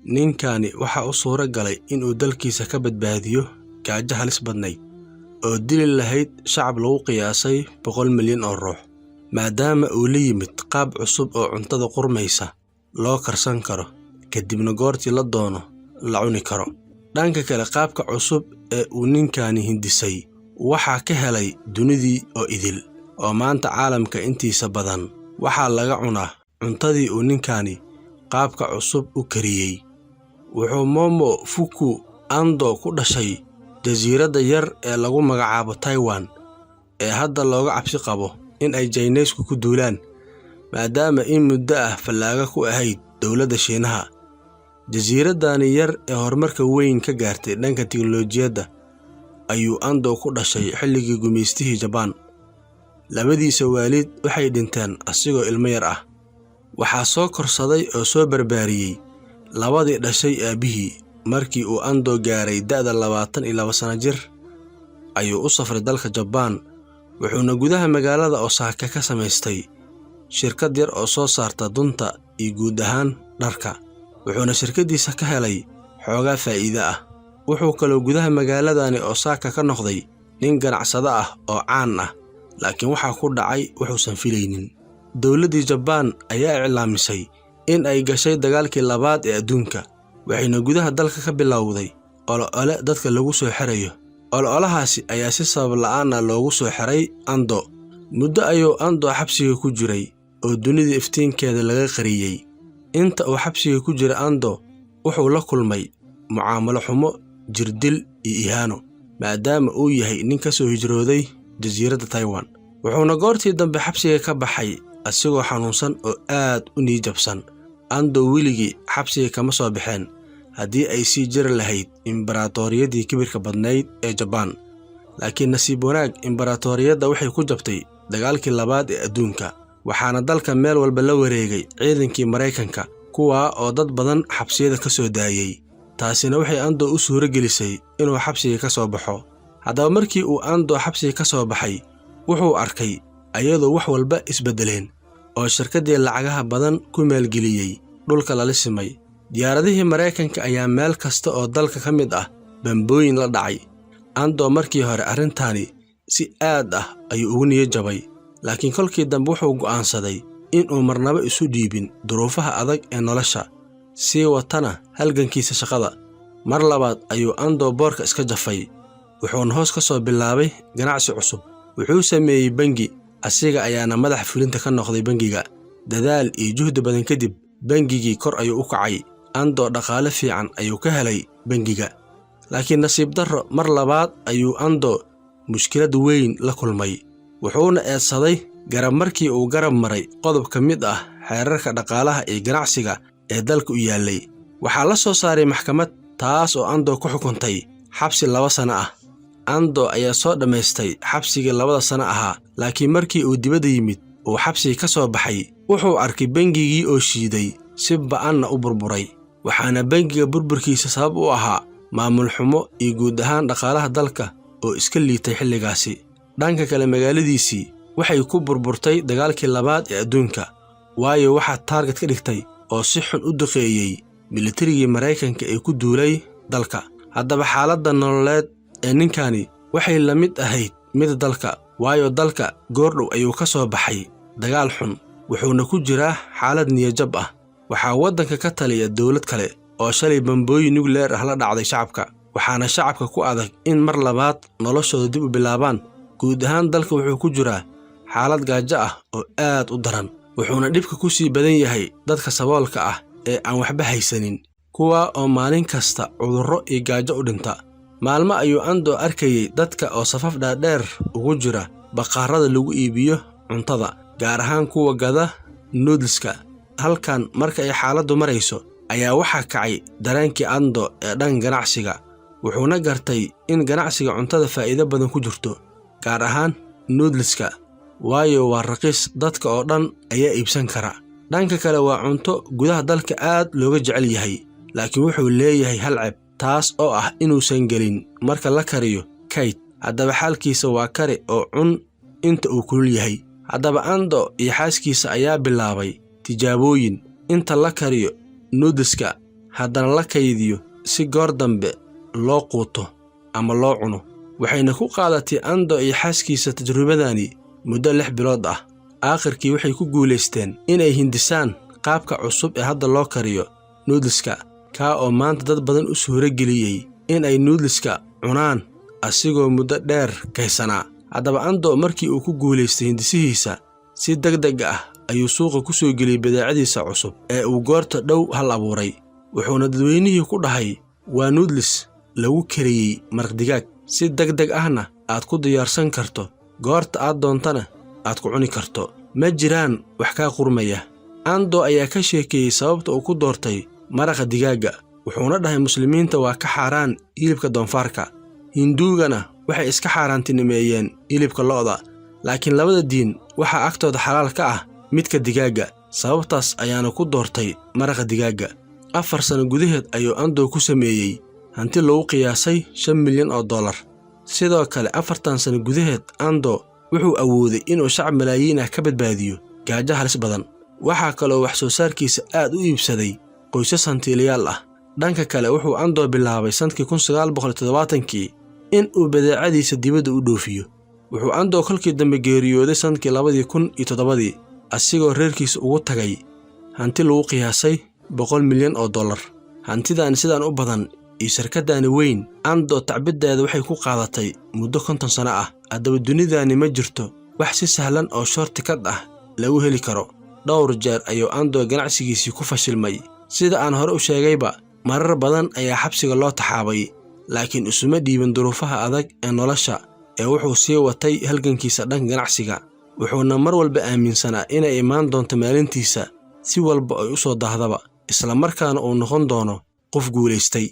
ninkani waxa uu suura galay inuu dalkiisa ka badbaadiyo gaajo halis badnayd oo dili lahayd shacab lagu qiyaasay 100 milyan oo ruux maadaama uu la yimid qaab cusub oo cuntada qurmaysa loo karsan karo kadibna goortii la doono la cuni karo. dhanka kale qaabka cusub ee uu ninkani hindisay waxa ka helay dunidii oo idil oo maanta caalamka intiisa badan waxa laga cunaa cuntadii uu ninkani qaabka cusub u kariyay. wuxuu Momofuku Ando ku dhashay jasiiradda yar ee lagu magacaabo Taiwan ee hadda looga cabsi qabo in ay Jayneysku ku duulaan maadaama in muddo ah fallaaga ku ahayd dowladda Shiinaha. jasiiraddani yar ee horumarka weyn ka gaartay dhanka tiknoolajiyadda ayuu Ando ku dhashay xilligii gumeystihii Japan. labadiisa waalid waxay dhinteen asigoo ilmo yar ah. waxaa soo korsaday oo soo barbaariyay labadii dhashay aabihii. markii uu Ando gaaray da'da 22 sano jir ayuu u safray dalka Japan wuxuuna gudaha magaalada Osaka ka samaystay shirkad yar oo soo saarta dunta iyo guud ahaan dharka. wuxuuna shirkadiisa ka helay xoogaa faa'iido ah. wuxuu kaloo gudaha magaaladani Osaka ka noqday nin ganacsado ah oo caan ah, laakiin waxa ku dhacay wuxuusan filaynin. dowladdii Japan ayaa iclaamisay in ay gashay dagaalkii labaad ee adduunka, waxayna gudaha dalka ka bilowday olole dadka lagu soo xirayo. ololahaasi ayaa si sabab la'aan ah loogu soo xiray Ando. muddo ayuu Ando xabsiga ku jiray oo dunida iftiinkeeda laga qariyay. inta uu xabsiga ku jiray Ando wuxuu la kulmay mucaamalo xumo, jirdil iyo ihaano maadaama uu yahay nin ka soo hijrooday jasiiradda Taiwan. wuxuuna goortii dambe xabsiga ka baxay asigoo xanuunsan oo aad u niyadjabsan. Ando weligii xabsiga kama soo baxeen haddii ay sii jiri lahayd imbaraatoriyadii kibirka badnayd ee Japan. laakiin nasiib wanaag imbaraatoriyadda waxay ku jabtay dagaalkii labaad ee adduunka, waxaana dalka meel walba la wareegay ciidankii Mareykanka kuwaa oo dad badan xabsiyada ka soo daayay. taasina waxay Ando u suura gelisay inuu xabsiga ka soo baxo. haddaba markii uu Ando xabsiga ka soo baxay wuxuu arkay ayadoo wax walba isbedeleen oo shirkaddii lacagaha badan ku maalgeliyay dhulka la simay. diyaaradihii Mareykanka ayaa meel kasta oo dalka ka mid ah bambooyin la dhacay. Ando markii hore arrintaani si aad ah ayuu ugu niyad jabay, laakiin kolkii dambe wuxuu go'aansaday inuu marnaba isu dhiibin duruufaha adag ee nolosha, sii watana halgankiisa shaqada. mar labaad ayuu Ando boorka iska jafay, wuxuuna hoos ka soo bilaabay ganacsi cusub. wuxuu sameeyey bangi, asiga ayaana madax fulinta ka noqday bangiga. dadaal iyo juhdi badan kadib bangigii kor ayuu u kacay. Ando dhaqaale fiican ayuu ka helay bangiga. laakiin nasiib darro, mar labaad ayuu Ando mushkilad weyn la kulmay. wuxuuna eedsaday markii uu garab maray qodob ka mid ah xeerarka dhaqaalaha iyo ganacsiga ee dalka u yaallay. waxaa la soo saaray maxkamad taas oo Ando ku xukuntay xabsi 2 sano ah. Ando ayaa soo dhammaystay xabsigii 2 sano ahaa, laakiin markii uu dibadda yimid uu xabsiga ka soo baxay wuxuu arkay bangigii oo shiiday si ba'anna u burburay. waxaana bangiga burburkiisa sabab u ahaa maamul xumo iyo guud ahaan dhaqaalaha dalka oo iska liitay xilligaasi. dhanka kale magaaladiisii waxay ku burburtay dagaalkii labaad ee adduunka, waayo waxaa taarget ka dhigtay oo si xun u duqeeyay militarigii Mareykanka ee ku duulay dalka. haddaba xaaladda nololeed ee ninkani waxay la mid ahayd mid dalka, waayo dalka goordhow ayuu ka soo baxay dagaal xun, wuxuuna ku jiraa xaalad niyadjab ah. waxaa waddanka ka taliya dowlad kale oo shalay bambooyin nuclear ah la dhacday shacabka, waxaana shacabka ku adag in mar labaad noloshooda dib u bilaabaan. guud ahaan dalka wuxuu ku jiraa xaalad gaajo ah oo aad u daran, wuxuuna dhibka ku sii badan yahay dadka saboolka ah ee aan waxba haysanin, kuwa oo maalin kasta cudurro iyo gaajo u dhinta. maalmo ayuu Ando arkayay dadka oo safaf dhaadheer ugu jira baqaarada lagu iibiyo cuntada, gaar ahaan kuwa gada noodleska. halkan marka ay xaaladdu marayso ayaa waxaa kacay dareenkii Ando ee dhan ganacsiga. wuxuuna gartay in ganacsiga cuntada faa'iido badan ku jirto, gaar ahaan noodleska, waayo waa raqiis, dadka oo dhan ayaa iibsan kara. dhanka kale waa cunto gudaha dalka aad looga jecel yahay, laakiin wuxuu leeyahay hal ceeb, taas oo ah inuusan gelin marka la kariyo kayd. haddaba xaalkiisa waa kari oo cun inta uu kulul yahay. haddaba Ando iyo xaaskiisa ayaa bilaabay tijaabooyin. inta la kariyo noodleska haddana la kaydiyo si goor dambe loo quuto ama loo cuno. waxayna ku qaadatay Ando iyo xaaskiisa tajrubadani muddo 6 bilood ah. aakhirkii waxay ku guuleysteen inay hindisaan qaabka cusub ee hadda loo kariyo noodleska, ka oo maanta dad badan u suura geliyay inay noodleska cunaan asigoo muddo dheer kaysanaa. haddaba Ando markii uu ku guuleystay hindisihiisa si degdeg ah ayuu suuqa ku soo geliyay badeecadiisa cusub ee uu goorta dhow hal abuuray. wuxuuna dadweynihii ku dhahay waa noodles lagu kariyay maraq digaag, si degdeg ahna aad ku diyaarsan karto goorta aad doontana aad ku cuni karto, ma jiraan wax ka qurmaya. Ando ayaa ka sheekeeyay sababta uu ku doortay maraqa digaaga, wuxuuna dhahay muslimiinta waa ka xaaraan hilibka doonfaarka, hinduugana waxay iska xaaraantinimeeyeen hilibka lo'da, laakiin labada diin waxaa agtooda xalaal ka ah midka digaaga. sababtaas ayaana ku doortay maraqa digaaga. 4 sano gudaheed ayuu Ando ku sameeyay hanti lagu qiyaasay $5 milyan. sidoo kale 4 sano gudaheed Ando wuxuu awooday inuu shacab malaayiin ah ka badbaadiyo gaajo halis badan. waxaa kaloo wax soo saarkiisa aad u iibsaday qoysas hantiilayaal ah. dhanka kale wuxuu Ando bilaabay sanadkii 1970 in uu badeecadiisa dibadda u dhoofiyo. wuxuu Ando kolkii dambe geeriyooday sanadkii 2007 asigoo reerkiisa ugu tagay hanti lagu qiyaasay $100 milyan. hantidan sidaan u badan iyo shirkadani weyn Ando tacbideeda waxay ku qaadatay muddo 50 sano ah. haddaba dunidani ma jirto wax si sahlan oo shortcut ah lagu heli karo. dhowr jeer ayuu Ando ganacsigiisii ku fashilmay, sida aan hore u sheegayba. marar badan ayaa xabsiga loo taxaabay, laakiin isuma dhiibin duruufaha adag ee nolosha ee wuxuu sii watay halgankiisa dhanka ganacsiga. wuxuuna mar walba aaminsanaa inay imaan doonto maalintiisa si walba ay u soo daahdaba, isla markaana uu noqon doono qof guuleystay.